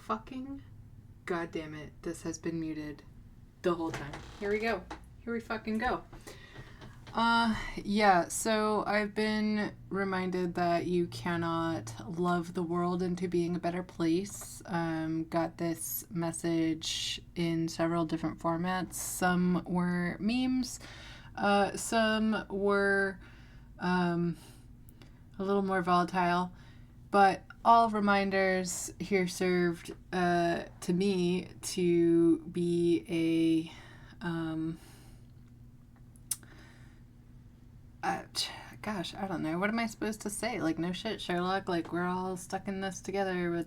fucking goddamn it. This has been muted the whole time. Here we go. Here we fucking go. Yeah, so I've been reminded that you cannot love the world into being a better place. Got this message in several different formats. Some were memes, some were a little more volatile, but all reminders here served to me to be a gosh, I don't know. What am I supposed to say? Like, no shit, Sherlock. Like, we're all stuck in this together. But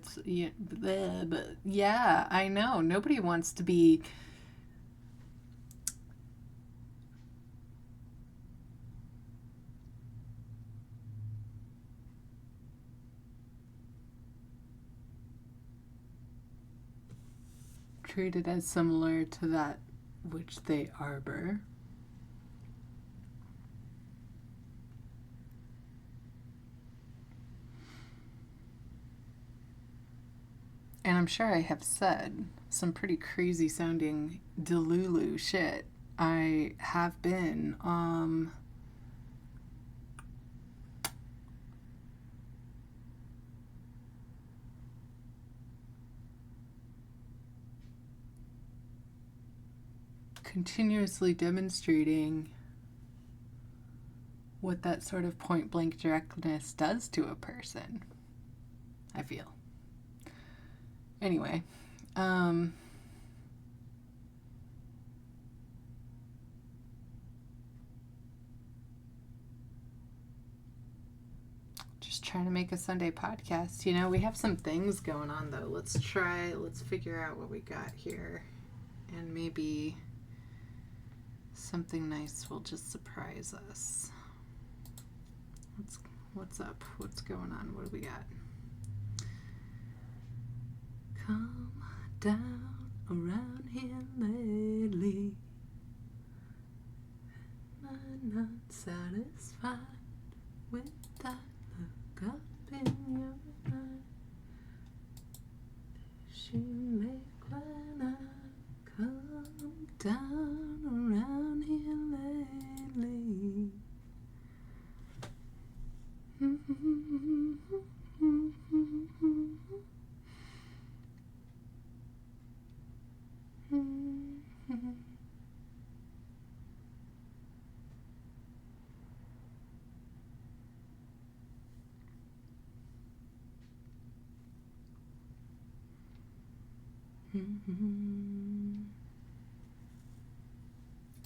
yeah, I know. Nobody wants to be treated as similar to that which they arbor. And I'm sure I have said some pretty crazy sounding Delulu shit. I have been, continuously demonstrating what that sort of point blank directness does to a person, I feel. Anyway, just trying to make a Sunday podcast. You know, we have some things going on though. Let's figure out what we got here. And maybe something nice will just surprise us. What's up? What's going on? What do we got? Come down around here lately. I'm not satisfied with that look up in your eye. She make when I come down around here lately.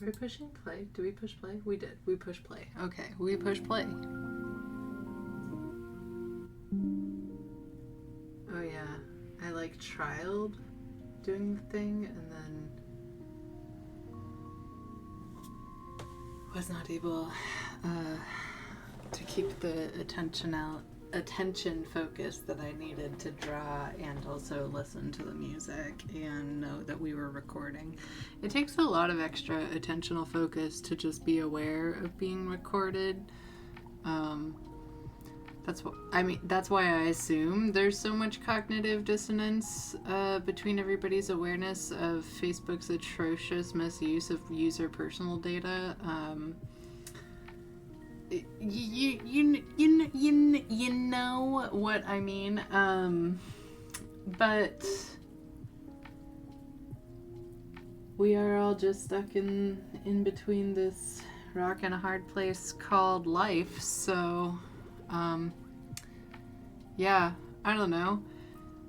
Are we pushing play? Do we push play? We did. We push play. Okay, we push play. Oh yeah, I like trialed doing the thing and then was not able to keep the attention focus that I needed to draw and also listen to the music and know that we were recording. It takes a lot of extra attentional focus to just be aware of being recorded. That's why I assume there's so much cognitive dissonance between everybody's awareness of Facebook's atrocious misuse of user personal data. You know what I mean. But we are all just stuck in between this rock and a hard place called life. So, yeah, I don't know.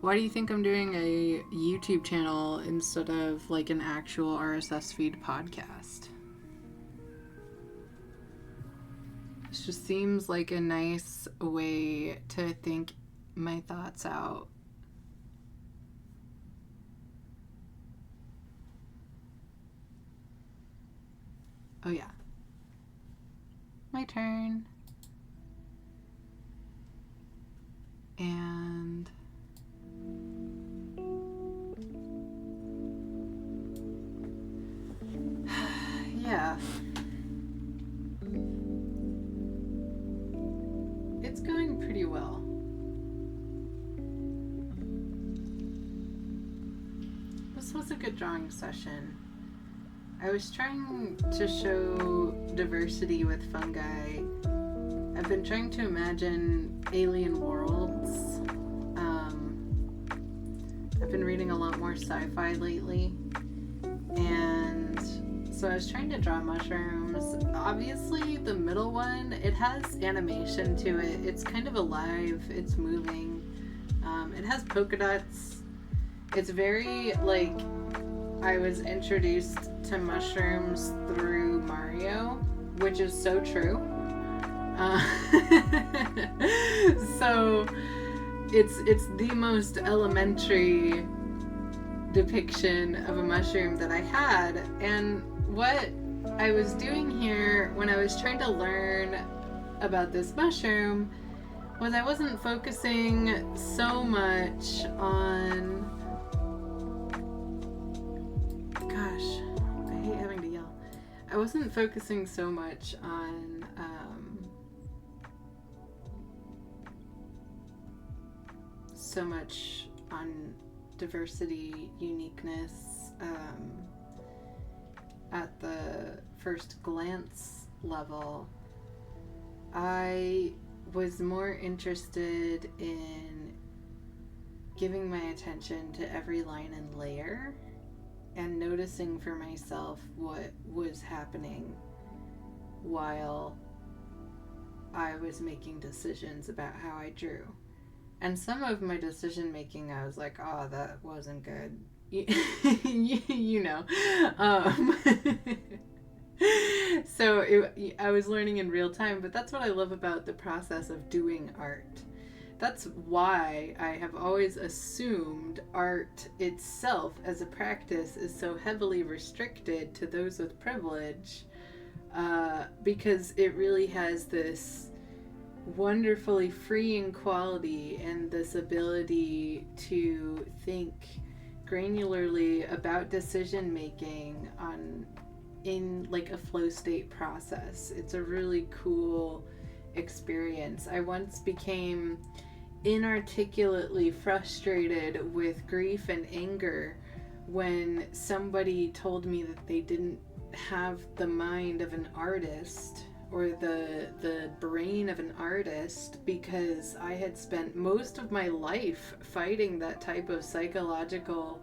Why do you think I'm doing a YouTube channel instead of like an actual RSS feed podcast? It just seems like a nice way to think my thoughts out. Oh yeah. My turn. And yeah. It's going pretty well. this was a good drawing session. I was trying to show diversity with fungi. I've been trying to imagine alien worlds. I've been reading a lot more sci-fi lately, and so I was trying to draw mushrooms. Obviously, the middle one, it has animation to it. It's kind of alive. It's moving. It has polka dots. It's very, like, I was introduced to mushrooms through Mario, which is so true. So it's the most elementary depiction of a mushroom that I had. And what I was doing here when I was trying to learn about this mushroom was I wasn't focusing so much on, gosh, I hate having to yell. I wasn't focusing so much on diversity, uniqueness, at the first glance level. I was more interested in giving my attention to every line and layer and noticing for myself what was happening while I was making decisions about how I drew. And some of my decision making, I was like, oh, that wasn't good. You know. So I was learning in real time, but that's what I love about the process of doing art. That's why I have always assumed art itself as a practice is so heavily restricted to those with privilege, because it really has this wonderfully freeing quality and this ability to think granularly about decision making in like a flow state process. It's a really cool experience. I once became inarticulately frustrated with grief and anger when somebody told me that they didn't have the mind of an artist or the brain of an artist, because I had spent most of my life fighting that type of psychological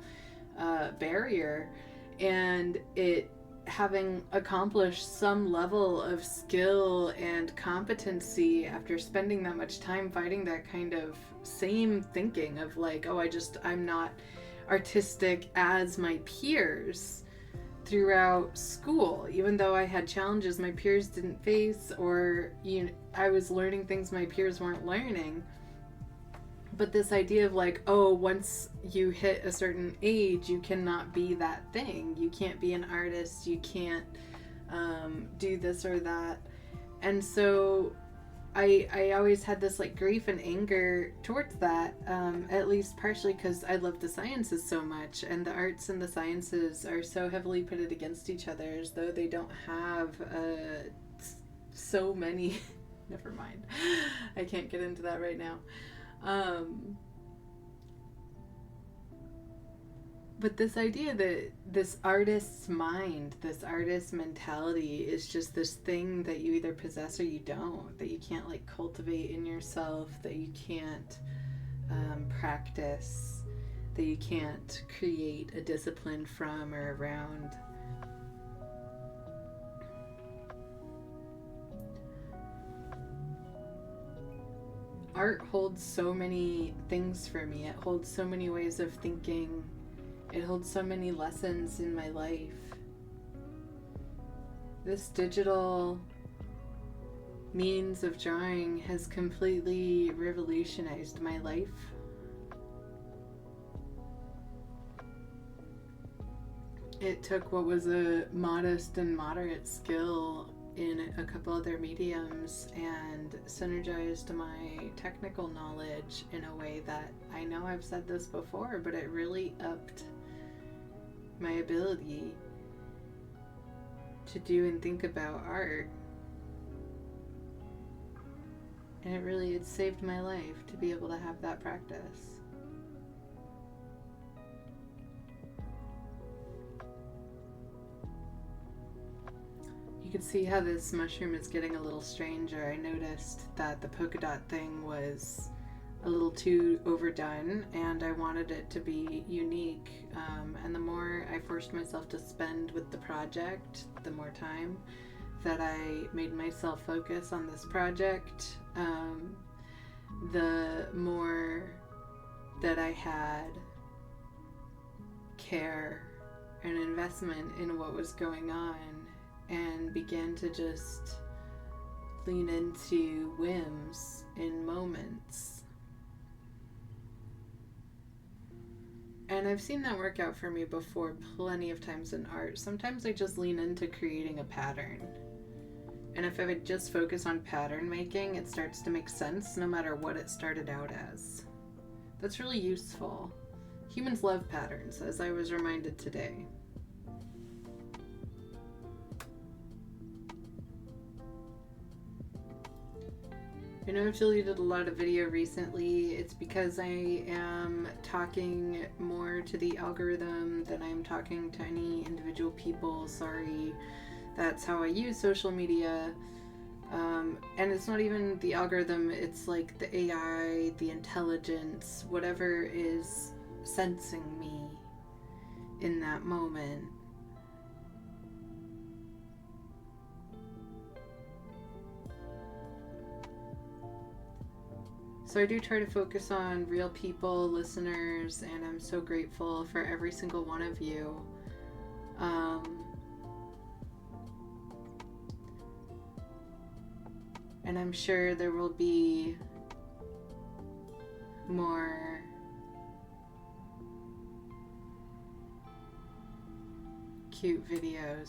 barrier, and it having accomplished some level of skill and competency after spending that much time fighting that kind of same thinking of like, oh, I'm not artistic as my peers throughout school, even though I had challenges my peers didn't face, or I was learning things my peers weren't learning. But this idea of like, oh, once you hit a certain age, you cannot be that thing. You can't be an artist. You can't do this or that. And so I always had this like grief and anger towards that, at least partially because I love the sciences so much, and the arts and the sciences are so heavily pitted against each other as though they don't have so many never mind, I can't get into that right now. But this idea that this artist's mind, this artist's mentality is just this thing that you either possess or you don't, that you can't like cultivate in yourself, that you can't practice, that you can't create a discipline from or around. Art holds so many things for me. It holds so many ways of thinking. It holds so many lessons in my life. This digital means of drawing has completely revolutionized my life. It took what was a modest and moderate skill in a couple other mediums and synergized my technical knowledge in a way that, I know I've said this before, but it really upped my ability to do and think about art. And it saved my life to be able to have that practice. can see how this mushroom is getting a little stranger. I noticed that the polka dot thing was a little too overdone, and I wanted it to be unique. And the more I forced myself to spend with the project, the more time that I made myself focus on this project, the more that I had care and investment in what was going on, and began to just lean into whims in moments. And I've seen that work out for me before plenty of times in art. Sometimes I just lean into creating a pattern. And if I would just focus on pattern making, it starts to make sense no matter what it started out as. That's really useful. Humans love patterns, as I was reminded today. I know I've deleted a lot of video recently. It's because I am talking more to the algorithm than I'm talking to any individual people. Sorry. That's how I use social media. And it's not even the algorithm, it's like the AI, the intelligence, whatever is sensing me in that moment. So I do try to focus on real people, listeners, and I'm so grateful for every single one of you. And I'm sure there will be more cute videos.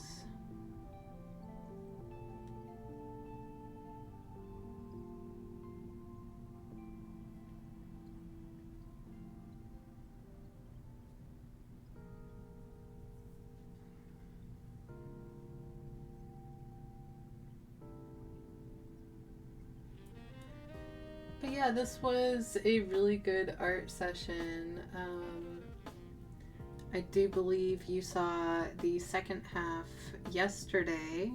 But yeah, this was a really good art session. I do believe you saw the second half yesterday.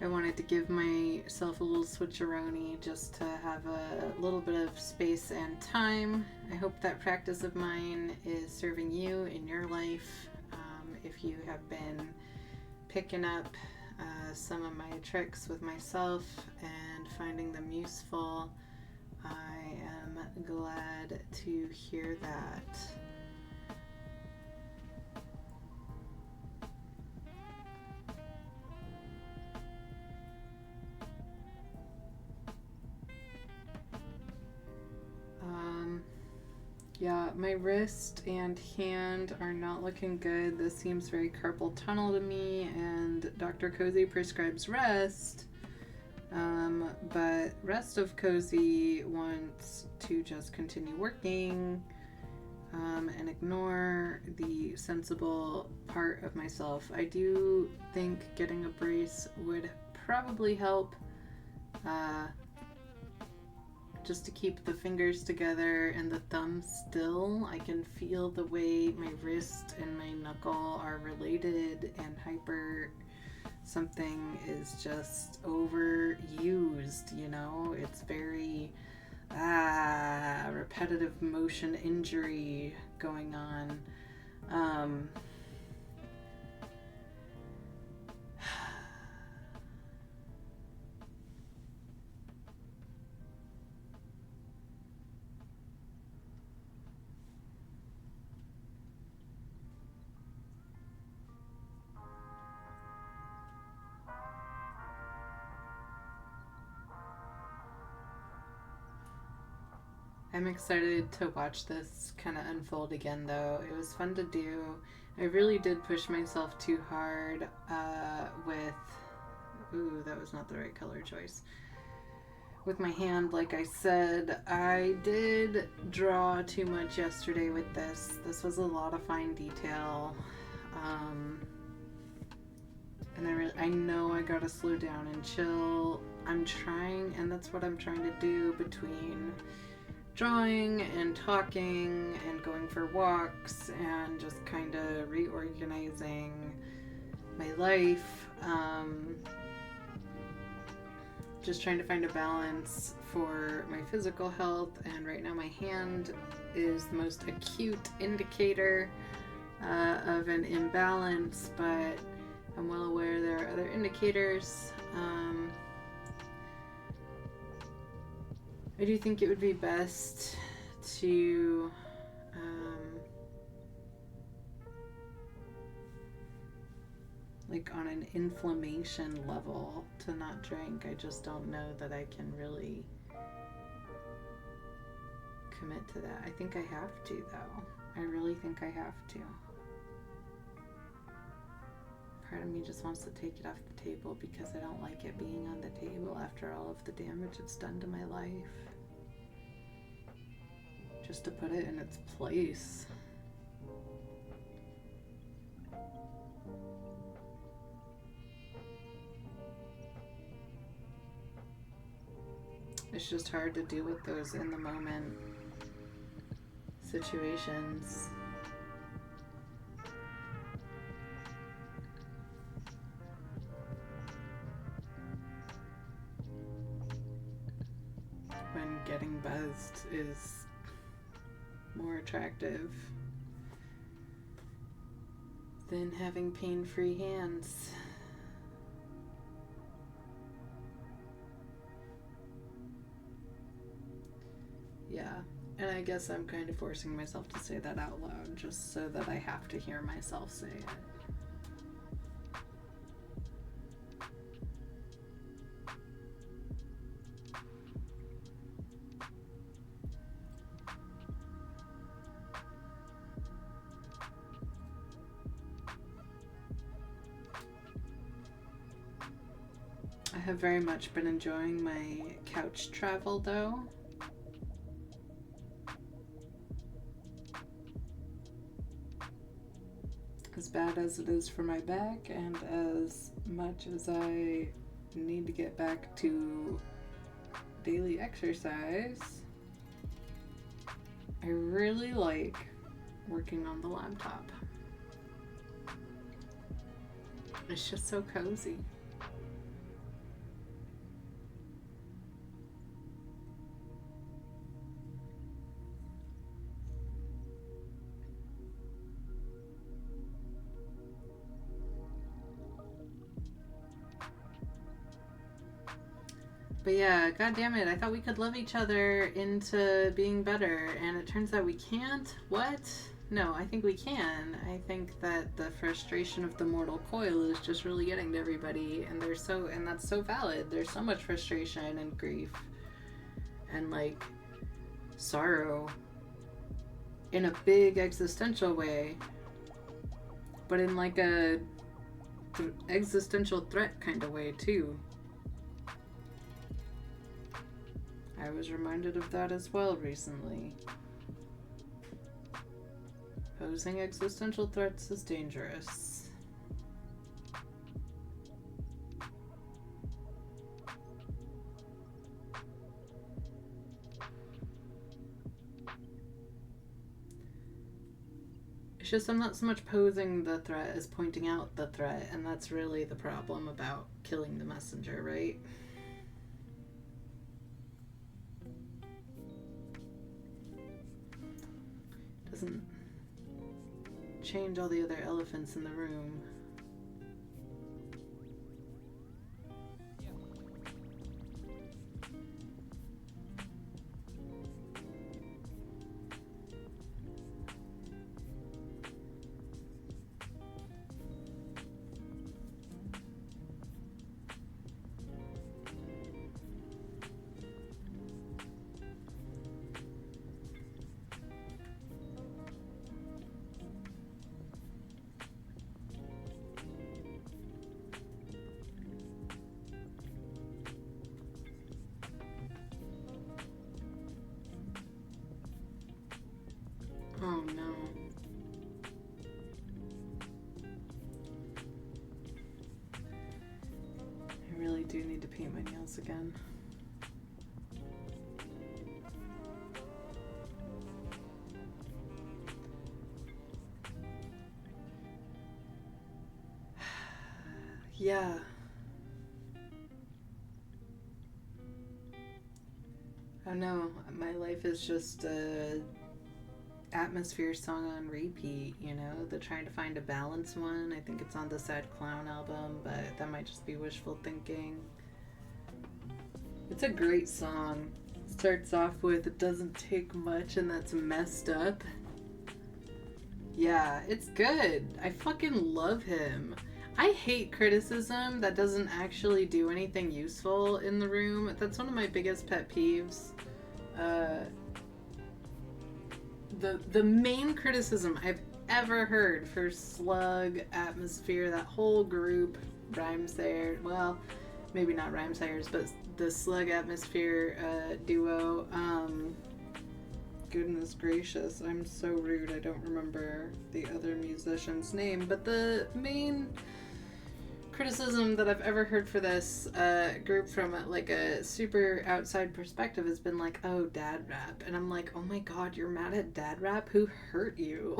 I wanted to give myself a little switcheroni just to have a little bit of space and time. I hope that practice of mine is serving you in your life. If you have been picking up some of my tricks with myself and finding them useful, I am glad to hear that. Yeah, my wrist and hand are not looking good. This seems very carpal tunnel to me, and Dr. Cozy prescribes rest. But rest of Cozy wants to just continue working and ignore the sensible part of myself. I do think getting a brace would probably help. Just to keep the fingers together and the thumb still. I can feel the way my wrist and my knuckle are related and hyper. Something is just overused, you know? It's very repetitive motion injury going on. I'm excited to watch this kind of unfold again, though. It was fun to do. I really did push myself too hard with... Ooh, that was not the right color choice. With my hand, like I said, I did draw too much yesterday with this. This was a lot of fine detail. And I know I gotta slow down and chill. I'm trying, and that's what I'm trying to do between drawing and talking and going for walks and just kind of reorganizing my life. Just trying to find a balance for my physical health, and right now my hand is the most acute indicator of an imbalance, but I'm well aware there are other indicators. I do think it would be best to like on an inflammation level to not drink. I just don't know that I can really commit to that. I think I have to, though. I really think I have to. Part of me just wants to take it off the table because I don't like it being on the table after all of the damage it's done to my life. Just to put it in its place. It's just hard to deal with those in the moment situations. When getting buzzed is more attractive than having pain-free hands. Yeah, and I guess I'm kind of forcing myself to say that out loud just so that I have to hear myself say it. I have very much been enjoying my couch travel, though. As bad as it is for my back, and as much as I need to get back to daily exercise, I really like working on the laptop. It's just so cozy. But yeah, god damn it, I thought we could love each other into being better, and it turns out we can't? What? No, I think we can. I think that the frustration of the mortal coil is just really getting to everybody, and that's so valid. There's so much frustration and grief and like sorrow in a big existential way, but in like a existential threat kind of way too. I was reminded of that as well recently. Posing existential threats is dangerous. It's just I'm not so much posing the threat as pointing out the threat, and that's really the problem about killing the messenger, right? Doesn't change all the other elephants in the room. Oh no. I really do need to paint my nails again. Yeah. I don't know. My life is just a atmosphere song on repeat, you know? The Trying to Find a Balance one. I think it's on the Sad Clown album, but that might just be wishful thinking. It's a great song. It starts off with "It doesn't take much," and that's messed up. Yeah, it's good. I fucking love him. I hate criticism that doesn't actually do anything useful in the room. That's one of my biggest pet peeves. The main criticism I've ever heard for Slug, Atmosphere, that whole group, Rhymesayers, well, maybe not Rhymesayers, but the Slug Atmosphere duo, goodness gracious, I'm so rude, I don't remember the other musician's name, but the main criticism that I've ever heard for this group from like a super outside perspective has been like, oh, dad rap. And I'm like, oh my god, you're mad at dad rap? Who hurt you?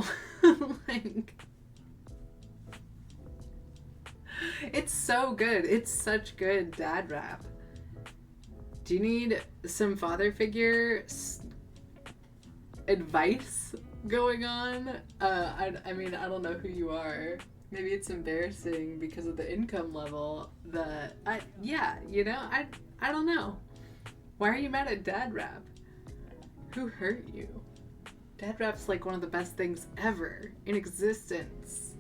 Like, it's so good. It's such good dad rap. Do you need some father figure advice going on? I mean, I don't know who you are. Maybe it's embarrassing because of the income level that I don't know. Why are you mad at dad rap? Who hurt you? Dad rap's like one of the best things ever in existence.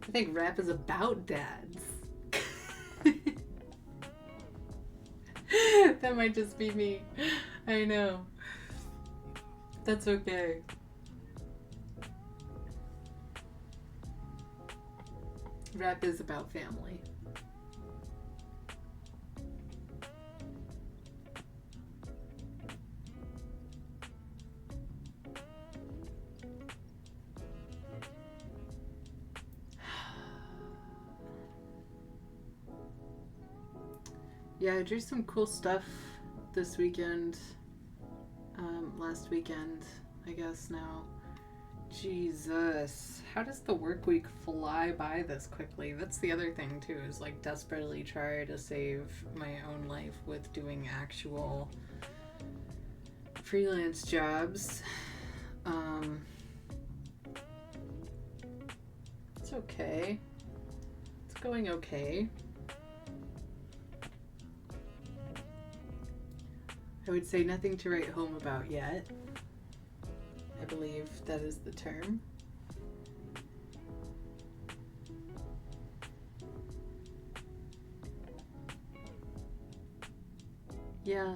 I think rap is about dads. That might just be me. I know. That's okay. Rap is about family. Yeah, I drew some cool stuff this weekend. Last weekend, I guess now. Jesus, how does the work week fly by this quickly? That's the other thing too, is like desperately try to save my own life with doing actual freelance jobs. It's okay. It's going okay. I would say nothing to write home about yet. I believe that is the term. Yeah.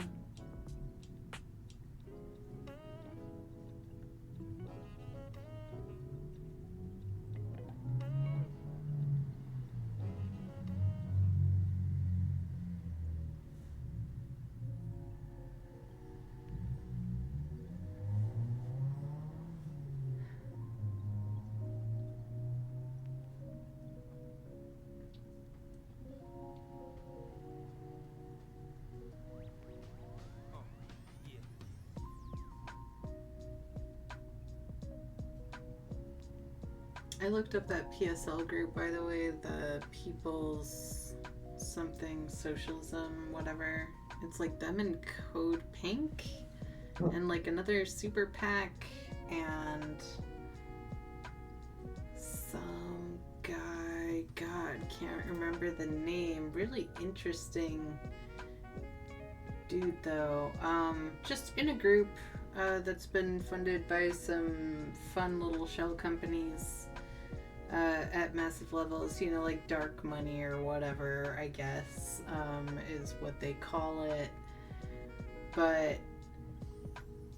I looked up that PSL group, by the way, the People's something socialism, whatever. It's like them and Code Pink and like another super PAC and some guy, God, can't remember the name. Really interesting dude though. Just in a group that's been funded by some fun little shell companies at massive levels, you know, like dark money or whatever, I guess, is what they call it. But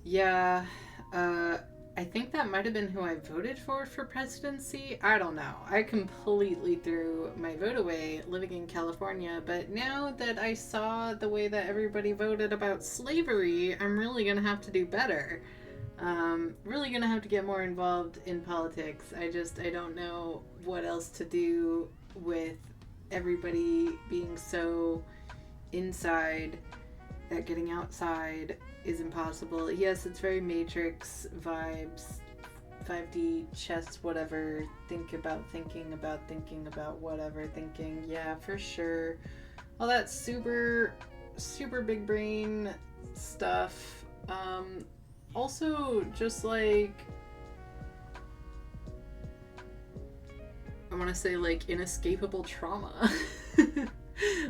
yeah, I think that might have been who I voted for presidency. I don't know. I completely threw my vote away living in California, but now that I saw the way that everybody voted about slavery, I'm really gonna have to do better. Really gonna have to get more involved in politics. I don't know what else to do with everybody being so inside that getting outside is impossible. Yes, it's very Matrix vibes, 5D chess, whatever, think about thinking about thinking about whatever thinking. Yeah, for sure. All that super, super big brain stuff. Also, just like, I want to say, like, inescapable trauma.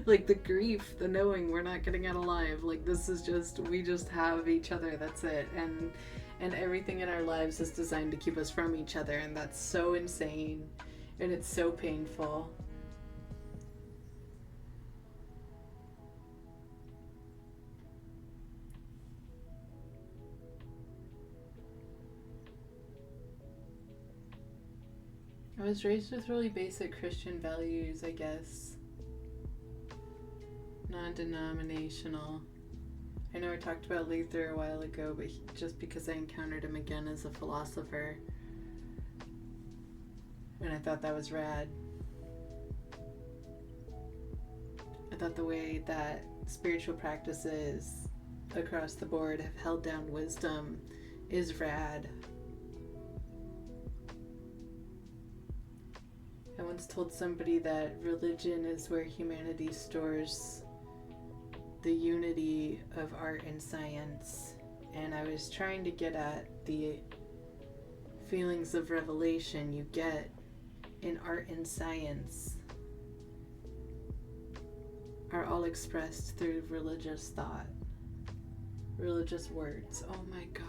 Like, the grief, the knowing we're not getting out alive. Like, this is just, we just have each other, that's it. And everything in our lives is designed to keep us from each other, and that's so insane, and it's so painful. I was raised with really basic Christian values, I guess. Non-denominational. I know I talked about Luther a while ago, but just because I encountered him again as a philosopher, and I thought that was rad. I thought the way that spiritual practices across the board have held down wisdom is rad. I once told somebody that religion is where humanity stores the unity of art and science, and I was trying to get at the feelings of revelation you get in art and science are all expressed through religious thought, religious words. Oh my God.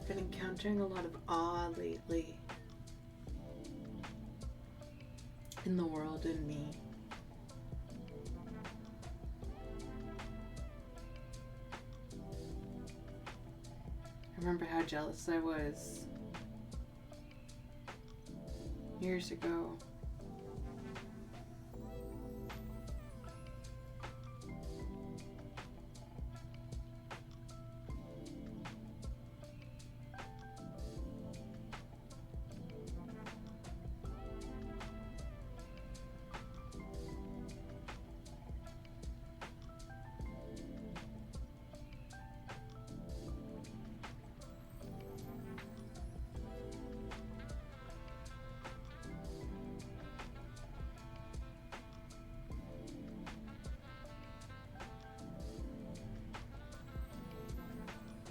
I've been encountering a lot of awe lately in the world and me. I remember how jealous I was years ago.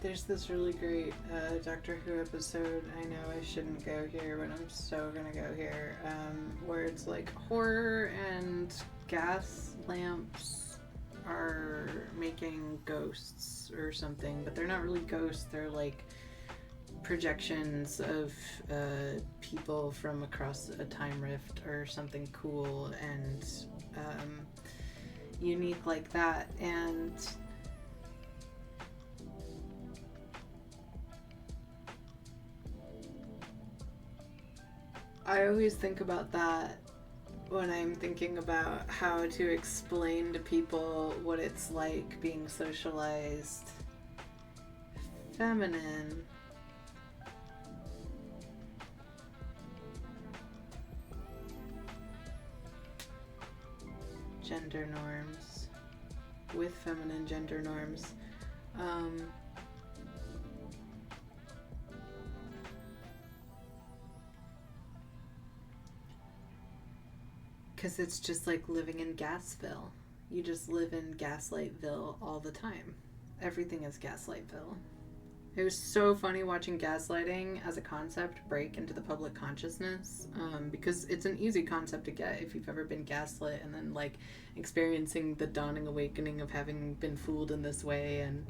There's this really great Doctor Who episode, I know I shouldn't go here, but I'm so gonna go here, where it's like horror and gas lamps are making ghosts or something, but they're not really ghosts, they're like projections of people from across a time rift or something cool and unique like that. And I always think about that when I'm thinking about how to explain to people what it's like being socialized feminine. Gender norms with feminine gender norms. Because it's just like living in Gasville. You just live in Gaslightville all the time. Everything is Gaslightville. It was so funny watching gaslighting as a concept break into the public consciousness, because it's an easy concept to get if you've ever been gaslit and then like experiencing the dawning awakening of having been fooled in this way. And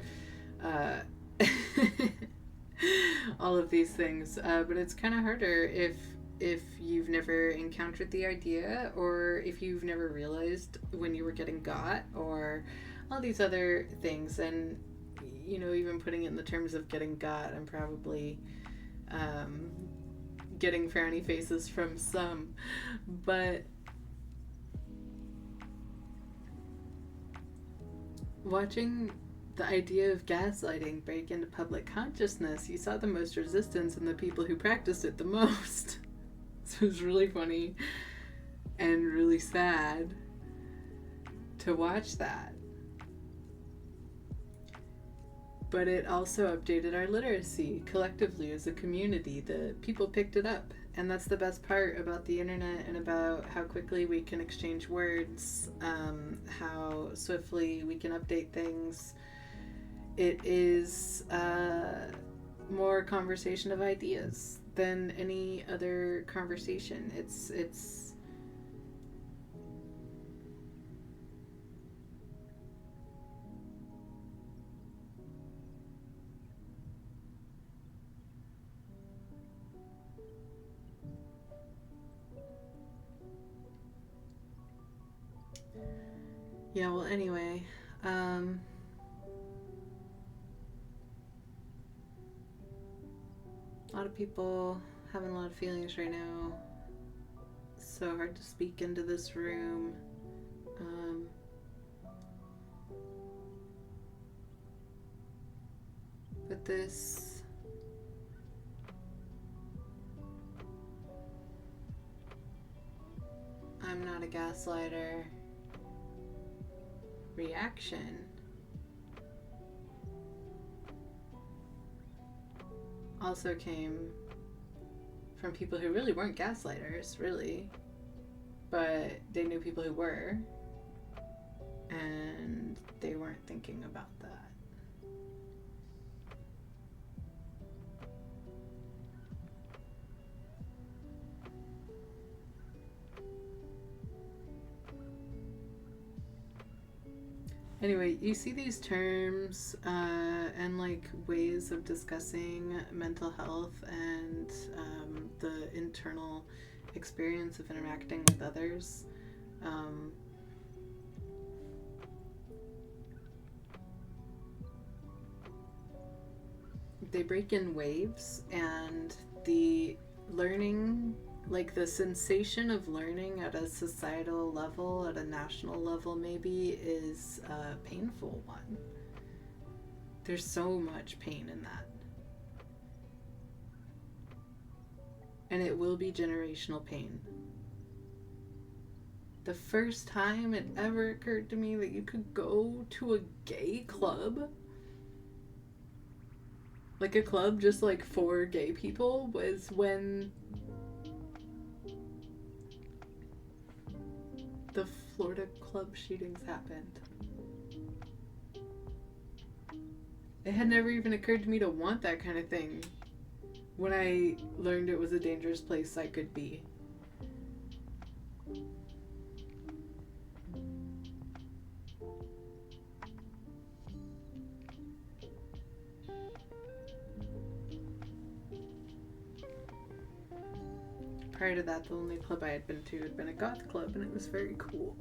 all of these things. But it's kind of harder if you've never encountered the idea, or if you've never realized when you were getting got, or all these other things. And even putting it in the terms of getting got, I'm probably getting frowny faces from some. But watching the idea of gaslighting break into public consciousness, you saw the most resistance in the people who practiced it the most. So it was really funny and really sad to watch that. But it also updated our literacy collectively as a community. The people picked it up. And that's the best part about the internet and about how quickly we can exchange words, how swiftly we can update things. It is more conversation of ideas than any other conversation. It's yeah, well, anyway, a lot of people having a lot of feelings right now. So hard to speak into this room. But this I'm not a gaslighter reaction also came from people who really weren't gaslighters, really, but they knew people who were, and they weren't thinking about that. Anyway, you see these terms and like ways of discussing mental health and the internal experience of interacting with others. They break in waves, and the learning, like the sensation of learning at a societal level, at a national level maybe, is a painful one. There's so much pain in that. And it will be generational pain. The first time it ever occurred to me that you could go to a gay club, like a club just like for gay people, was when the Florida club shootings happened. It had never even occurred to me to want that kind of thing when I learned it was a dangerous place I could be. Prior to that, the only club I had been to had been a goth club, and it was very cool.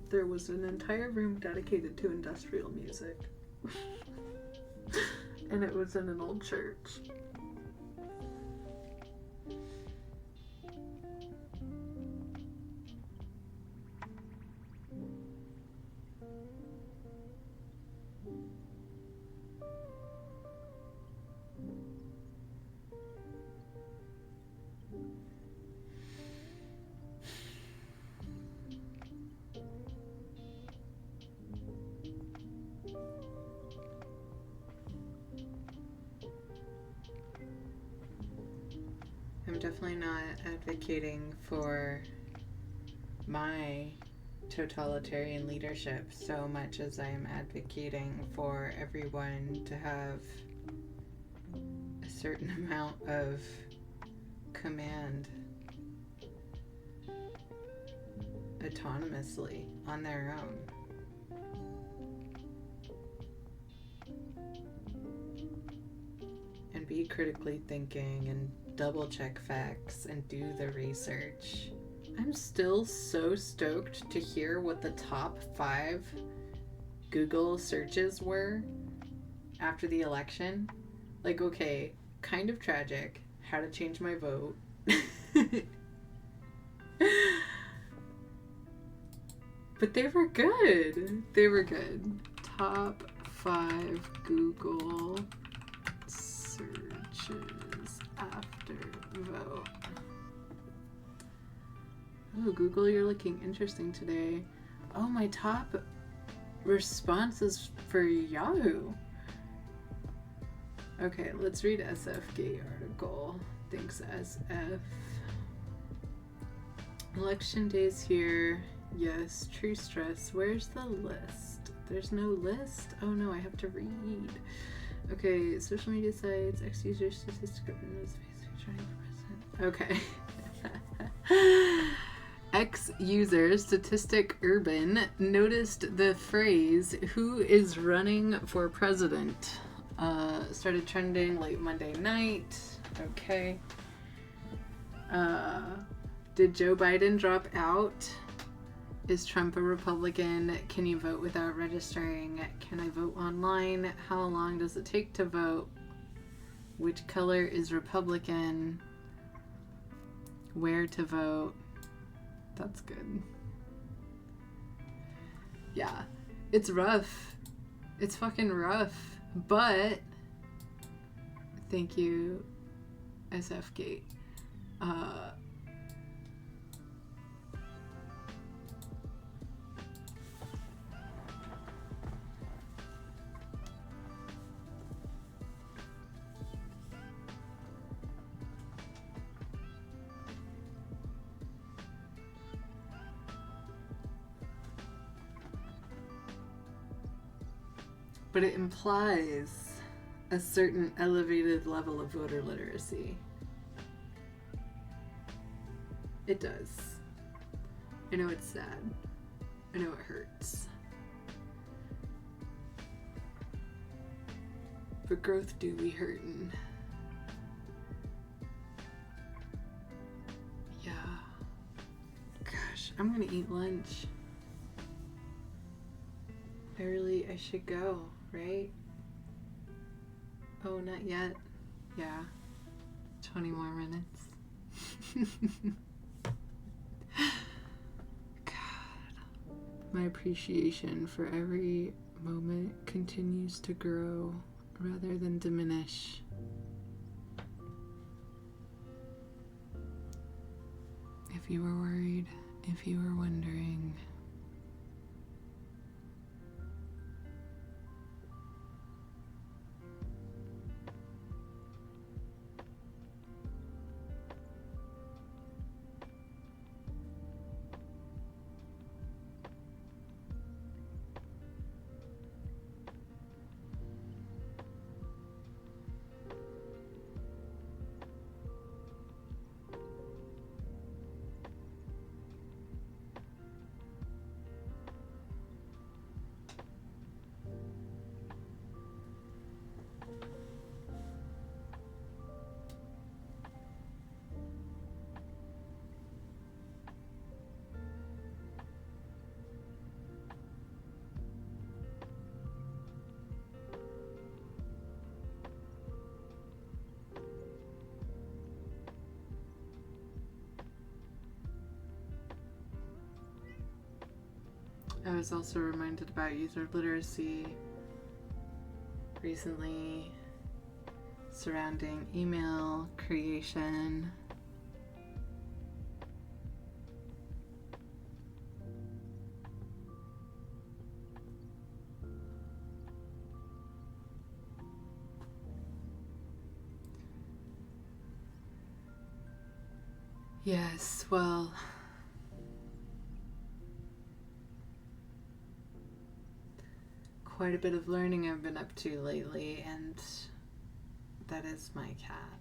There was an entire room dedicated to industrial music. And it was in an old church. I'm definitely not advocating for my totalitarian leadership so much as I am advocating for everyone to have a certain amount of command autonomously on their own. And be critically thinking and double check facts and do the research. I'm still so stoked to hear what the top 5 Google searches were after the election. Like, okay, kind of tragic, how to change my vote. But they were good. They were good. Top 5 Google searches after vote. Oh, Google, you're looking interesting today. Oh, my top response is for Yahoo. Okay, let's read SFGate article. Thanks, SF. Election days here. Yes, true stress. Where's the list? There's no list? Oh no, I have to read. Okay, social media sites, ex-user statistical okay. Ex-user Statistic Urban noticed the phrase, "Who is running for president?" Started trending late Monday night. Okay. Did Joe Biden drop out? Is Trump a Republican? Can you vote without registering? Can I vote online? How long does it take to vote? Which color is Republican? Where to vote? That's good. Yeah, it's rough. It's fucking rough. But thank you, SFGate. But it implies a certain elevated level of voter literacy. It does. I know it's sad. I know it hurts. But growth do be hurtin'. Yeah. Gosh, I'm gonna eat lunch. I should go, right? Oh, not yet. Yeah. 20 more minutes. God. My appreciation for every moment continues to grow rather than diminish. If you were worried, if you were wondering, I was also reminded about user literacy recently surrounding email creation. Yes, well, quite a bit of learning I've been up to lately, and that is my cat.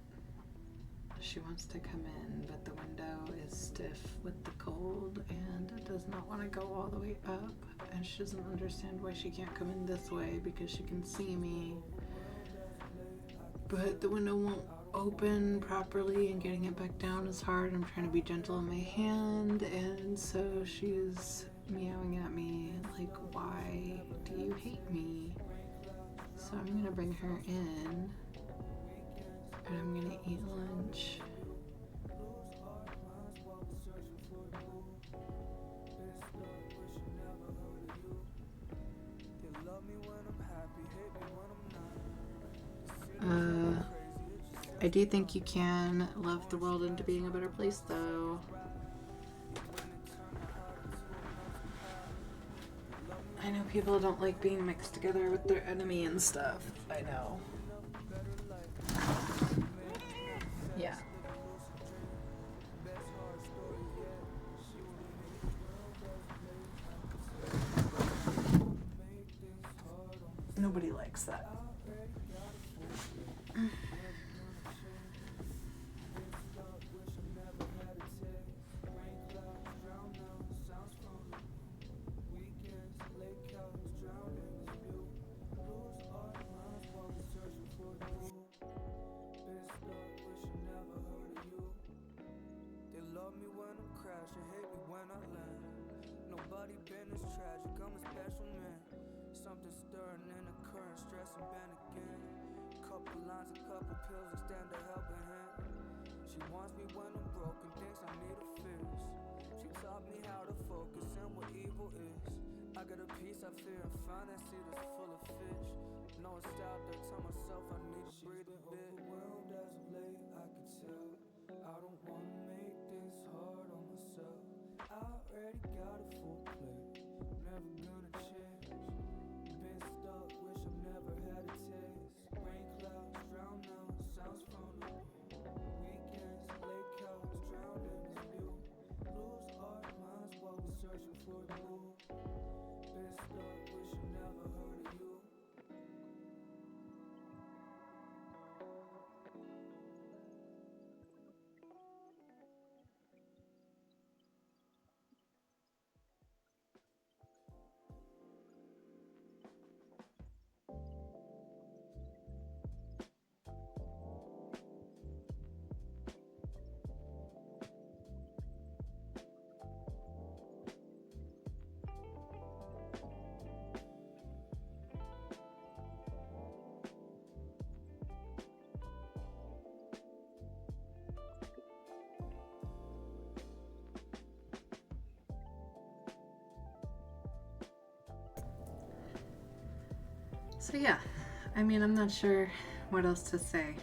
She wants to come in, but the window is stiff with the cold and it does not want to go all the way up, and she doesn't understand why she can't come in this way because she can see me. but the window won't open properly and getting it back down is hard. I'm trying to be gentle in my hand, and so she's meowing at me like, why do you hate me? So I'm gonna bring her in and I'm gonna eat lunch. I do think you can love the world into being a better place, though. I know people don't like being mixed together with their enemy and stuff. I know. Yeah. Nobody likes that. So yeah, I mean, I'm not sure what else to say.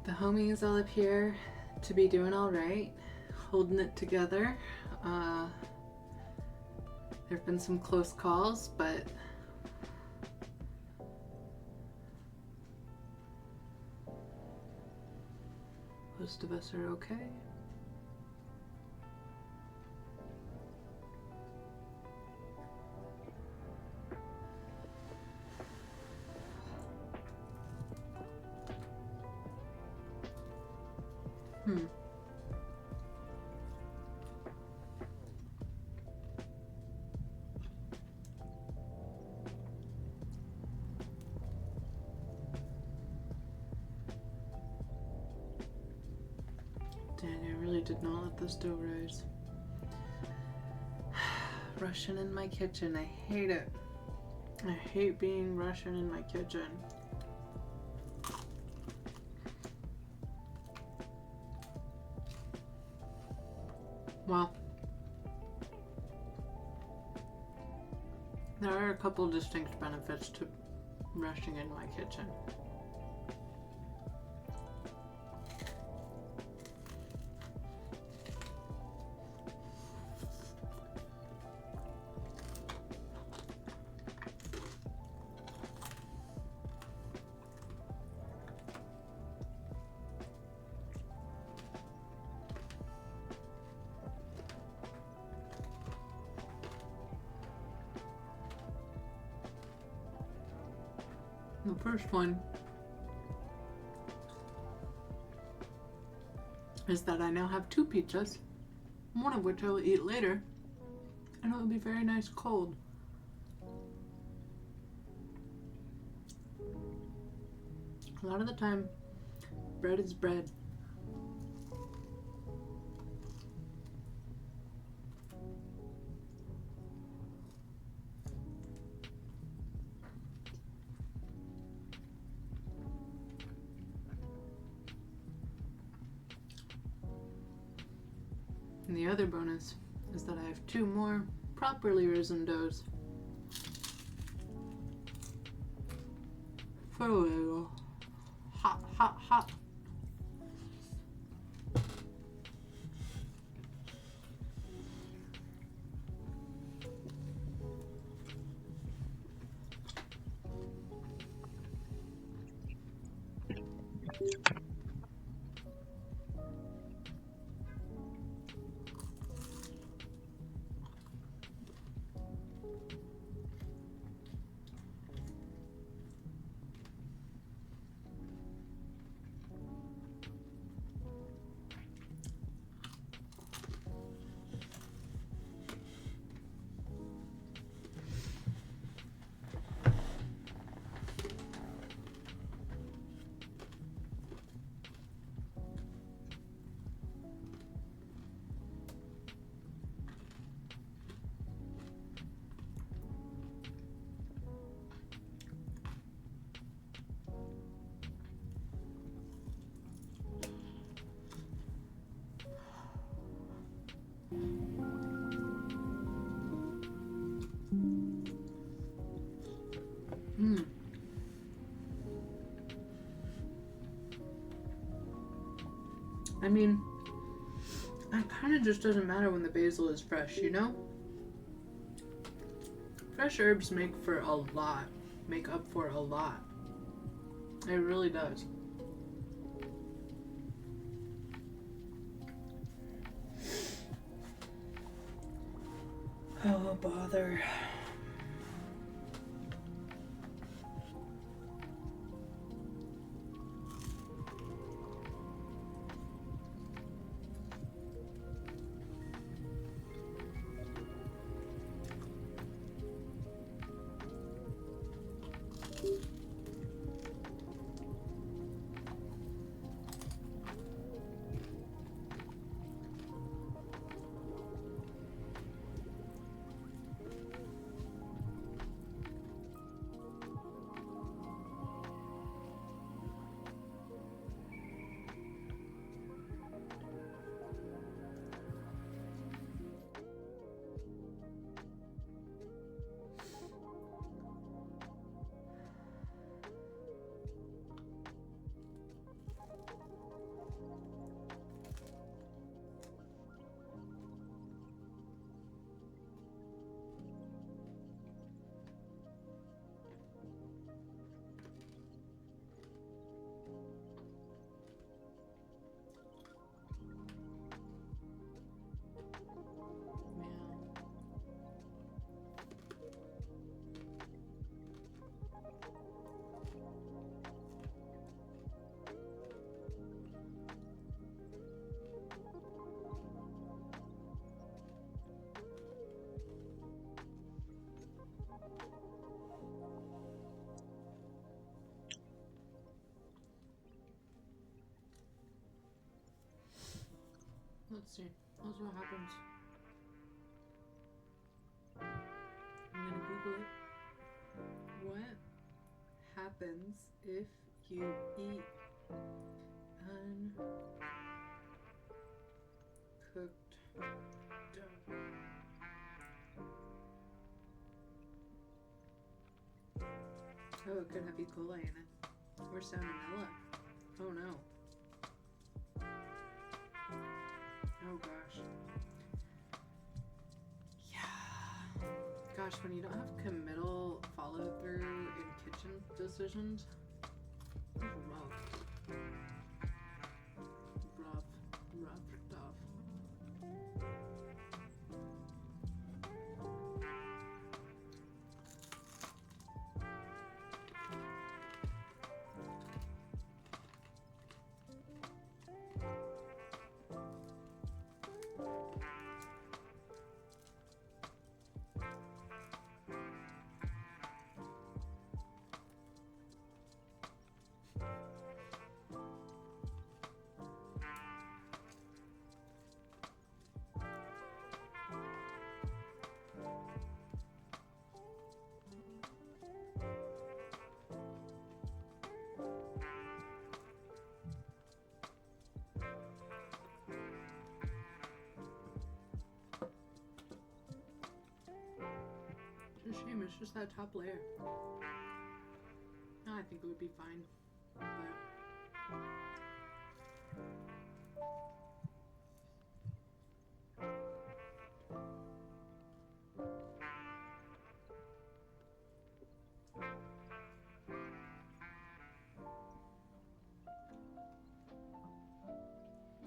The homies all up here to be doing all right, holding it together. There have been some close calls, but most of us are okay. Dang, I really did not let this dough rise. Russian in my kitchen, I hate it. I hate being Russian in my kitchen. Well, there are a couple distinct benefits to rushing in my kitchen. The first one is that I now have 2 pizzas, one of which I will eat later, and it will be very nice cold. A lot of the time, bread is bread. And the other bonus is that I have 2 more properly risen doughs for a little hot, hot, hot. I mean, it kind of just doesn't matter when the basil is fresh, you know? Fresh herbs make up for a lot. It really does. Oh, bother. Let's see. Let's see what happens. I'm gonna Google it. What happens if you eat uncooked dough? Oh, it could have E. coli in it. Or salmonella. Oh no. Oh gosh. Yeah. Gosh, when you don't have committal follow through in kitchen decisions, it's rough. Rough stuff. It's just that top layer. I think it would be fine. But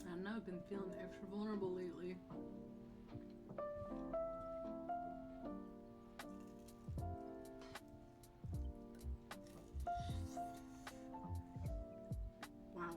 I don't know, I've been feeling extra vulnerable lately. Wow.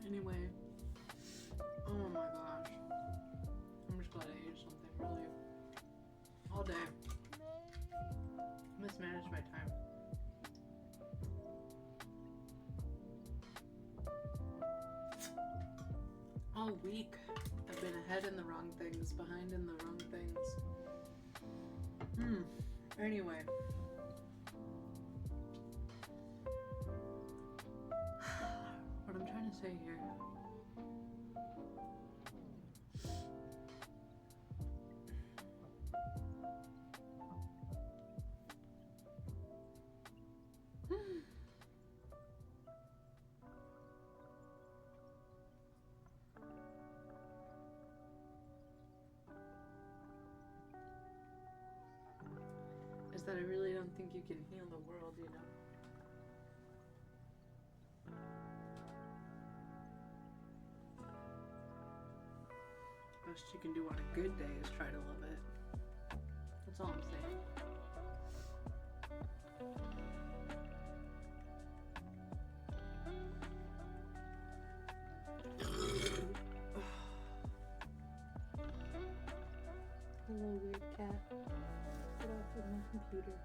Anyway, oh my gosh. I'm just glad I ate something really all day. Mismanaged my time. All week, I've been ahead in the wrong things, behind in the wrong things. Anyway. What I'm trying to say here. Is that I really don't think you can heal the world, you know? Best you can do on a good day is try to love it. That's all I'm saying. Hello, weird cat. Get off of my computer.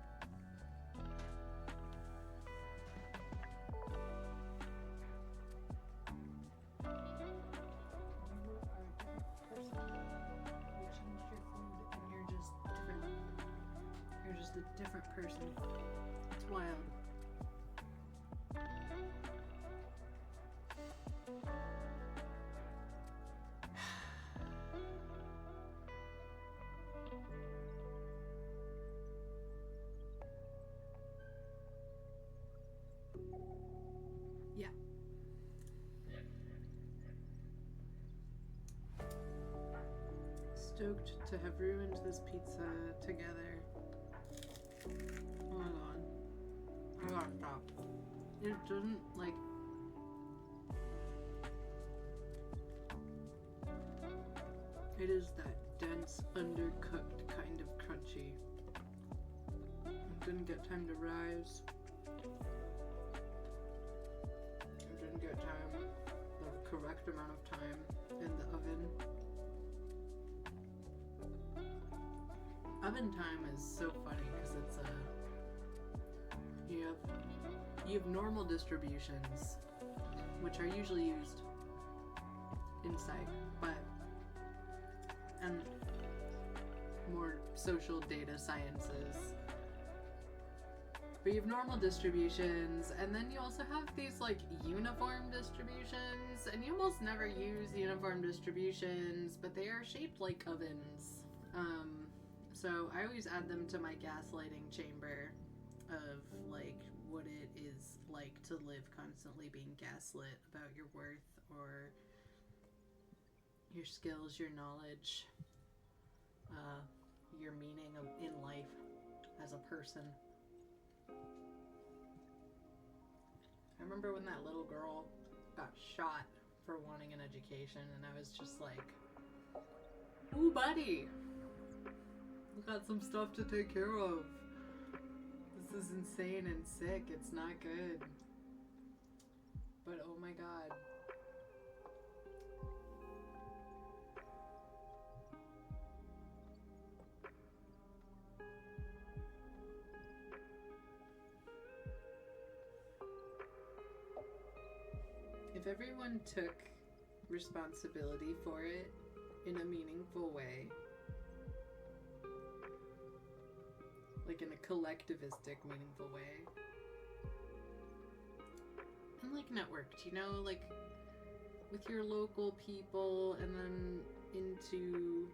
You're just a different person. It's wild. Yeah. Stoked to have ruined this pizza together. Oh my god. I gotta stop. It doesn't, like... It is that dense, undercooked kind of crunchy. It didn't get time to rise. It didn't get time, the correct amount of time in the oven. Oven time is so funny because it's you have normal distributions, which are usually used inside, and more social data sciences. But you have normal distributions, and then you also have these like uniform distributions, and you almost never use uniform distributions, but they are shaped like ovens. So I always add them to my gaslighting chamber of like what it is like to live constantly being gaslit about your worth or your skills, your knowledge, your meaning in life as a person. I remember when that little girl got shot for wanting an education, and I was just like, ooh, buddy, we got some stuff to take care of. This is insane and sick. It's not good. But oh my god. If everyone took responsibility for it in a meaningful way, like in a collectivistic, meaningful way, and like networked, you know, like with your local people and then into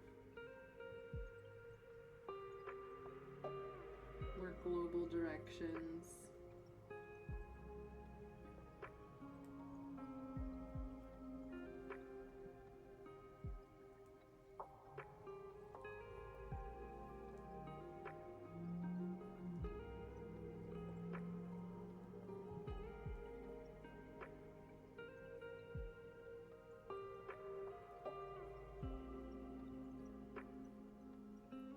more global directions.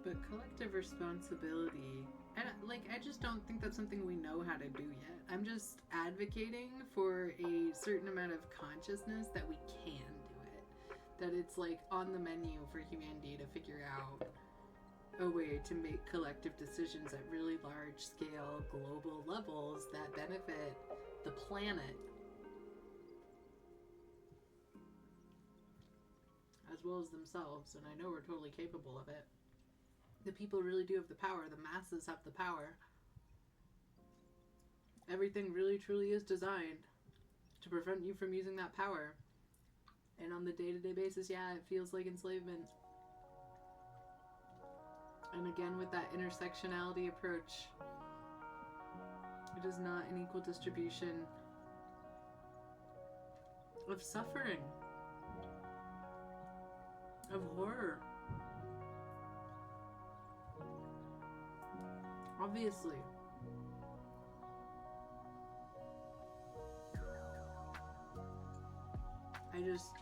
But collective responsibility, I just don't think that's something we know how to do yet. I'm just advocating for a certain amount of consciousness that we can do it. That it's like on the menu for humanity to figure out a way to make collective decisions at really large scale, global levels that benefit the planet as well as themselves. And I know we're totally capable of it. The people really do have the power. The masses have the power. Everything really truly is designed to prevent you from using that power. And on the day-to-day basis, yeah, it feels like enslavement. And again, with that intersectionality approach, it is not an equal distribution of suffering, of horror. Obviously.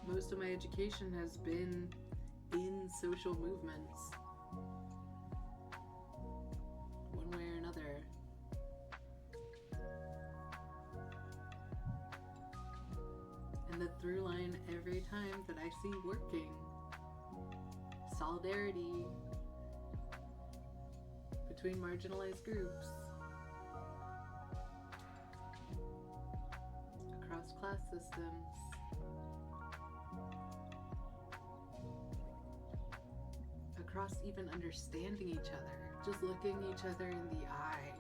Most of my education has been in social movements, one way or another. And the through line every time that I see working, solidarity between marginalized groups, across class systems, across even understanding each other, just looking each other in the eye.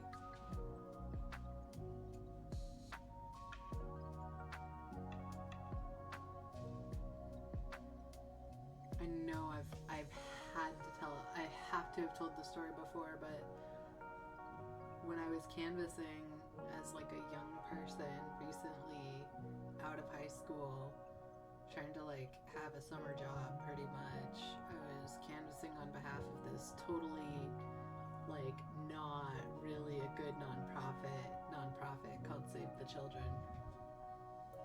I know I've had to tell, I have to have told the story before, but when I was canvassing as like a young person recently out of high school, trying to like have a summer job pretty much, I was canvassing on behalf of this totally like not really a good nonprofit called Save the Children.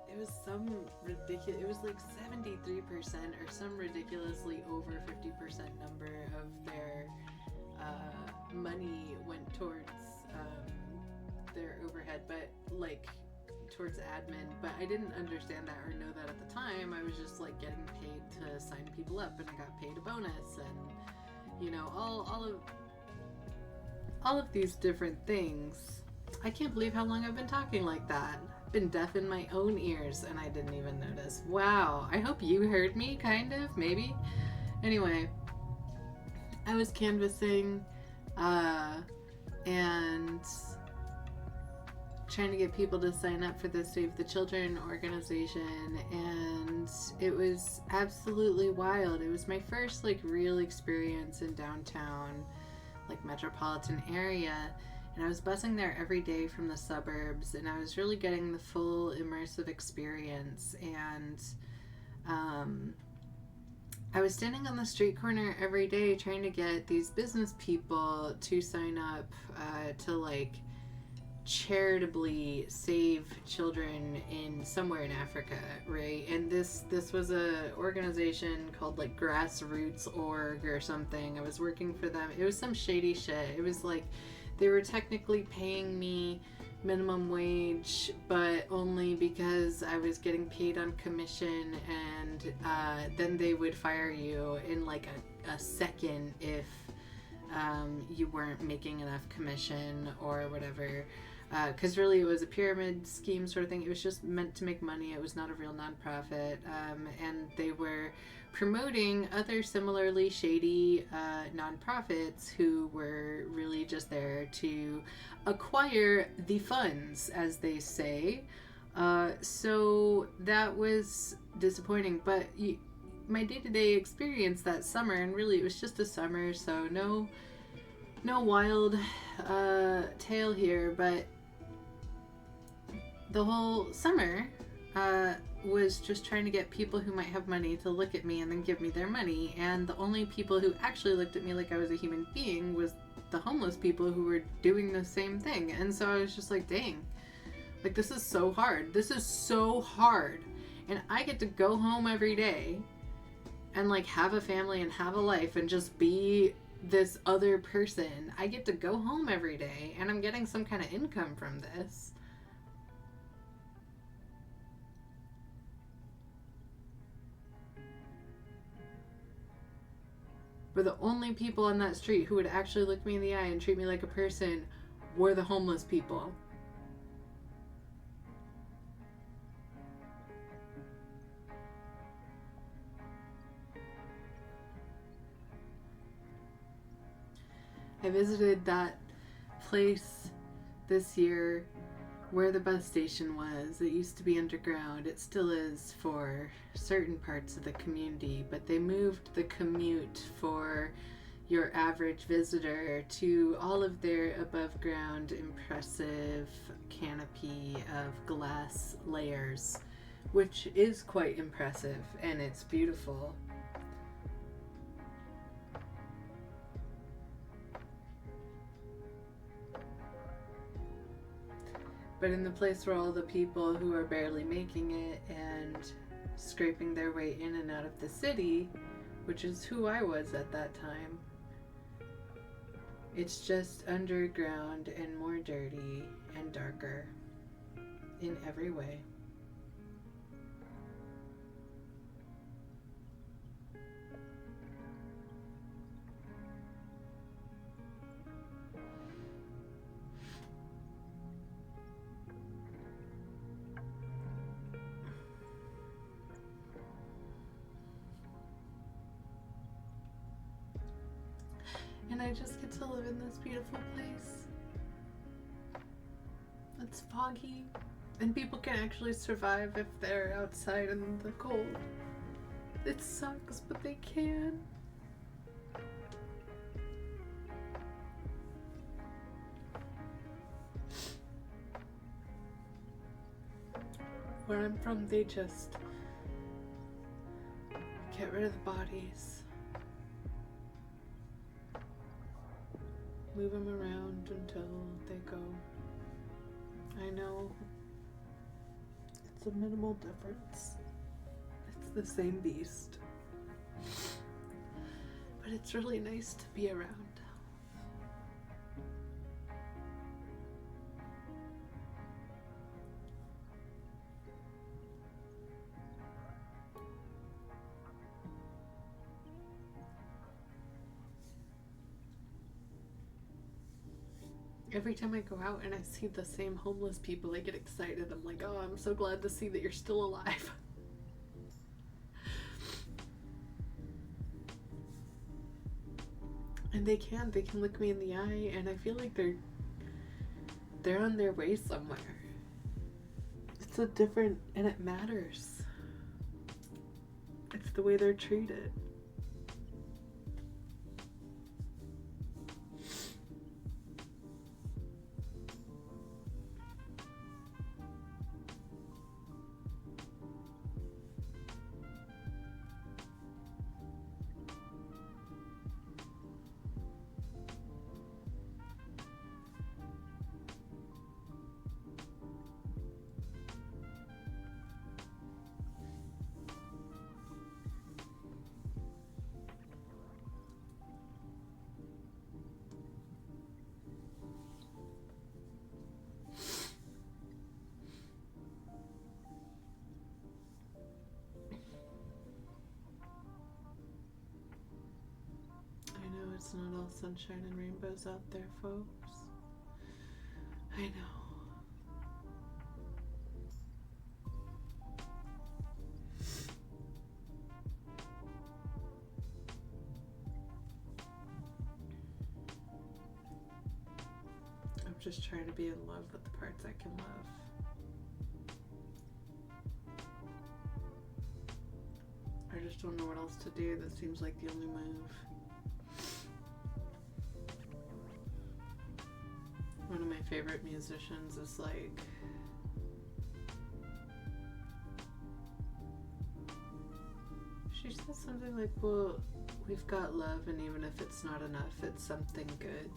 It was some ridiculous, it was like 73% or some ridiculously over 50% number of their money went towards their overhead, but like towards admin. But I didn't understand that or know that at the time. I was just like getting paid to sign people up, and I got paid a bonus, and you know, all of these different things. I can't believe how long I've been talking like that. I've been deaf in my own ears and I didn't even notice. Wow, I hope you heard me, kind of, maybe. Anyway, I was canvassing and trying to get people to sign up for the Save the Children organization, and it was absolutely wild. It was my first like real experience in downtown, like metropolitan area, and I was busing there every day from the suburbs, and I was really getting the full immersive experience. And I was standing on the street corner every day trying to get these business people to sign up to like charitably save children in somewhere in Africa, right? And this was a organization called like Grassroots Org or something. I was working for them. It was some shady shit. It was like they were technically paying me minimum wage, but only because I was getting paid on commission, and then they would fire you in like a second if you weren't making enough commission or whatever. Because really it was a pyramid scheme sort of thing. It was just meant to make money. It was not a real nonprofit. And they were promoting other similarly shady nonprofits who were really just there to acquire the funds, as they say. So that was disappointing. But my day-to-day experience that summer, and really it was just a summer, so no wild tale here, but the whole summer was just trying to get people who might have money to look at me and then give me their money, and the only people who actually looked at me like I was a human being was the homeless people who were doing the same thing. And so I was just like, dang, like this is so hard. This is so hard. And I get to go home every day and like have a family and have a life and just be this other person. I get to go home every day and I'm getting some kind of income from this. But the only people on that street who would actually look me in the eye and treat me like a person were the homeless people. I visited that place this year where the bus station was. It used to be underground. It still is for certain parts of the community, but they moved the commute for your average visitor to all of their above ground impressive canopy of glass layers, which is quite impressive and it's beautiful. But in the place where all the people who are barely making it and scraping their way in and out of the city, which is who I was at that time, it's just underground and more dirty and darker in every way. And I just get to live in this beautiful place. It's foggy, and people can actually survive if they're outside in the cold. It sucks, but they can. Where I'm from, they just get rid of the bodies. Move them around until they go. I know it's a minimal difference. It's the same beast. But it's really nice to be around. Every time I go out and I see the same homeless people, I get excited. I'm like, oh, I'm so glad to see that you're still alive. And they can look me in the eye, and I feel like they're on their way somewhere. It's a different, and it matters. It's the way they're treated. it's not all sunshine and rainbows out there, folks. I know. I'm just trying to be in love with the parts I can love. I just don't know what else to do. That seems like the only move. One of my favorite musicians is like, she says something like, well, we've got love, and even if it's not enough, it's something good.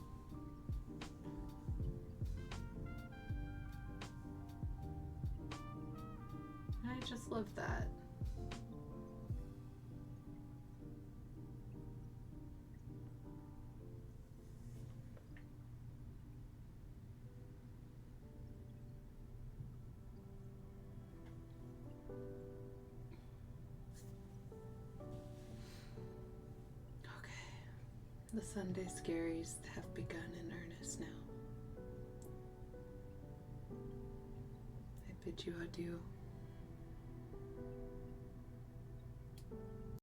And I just love that. The Sunday scaries have begun in earnest now. I bid you adieu.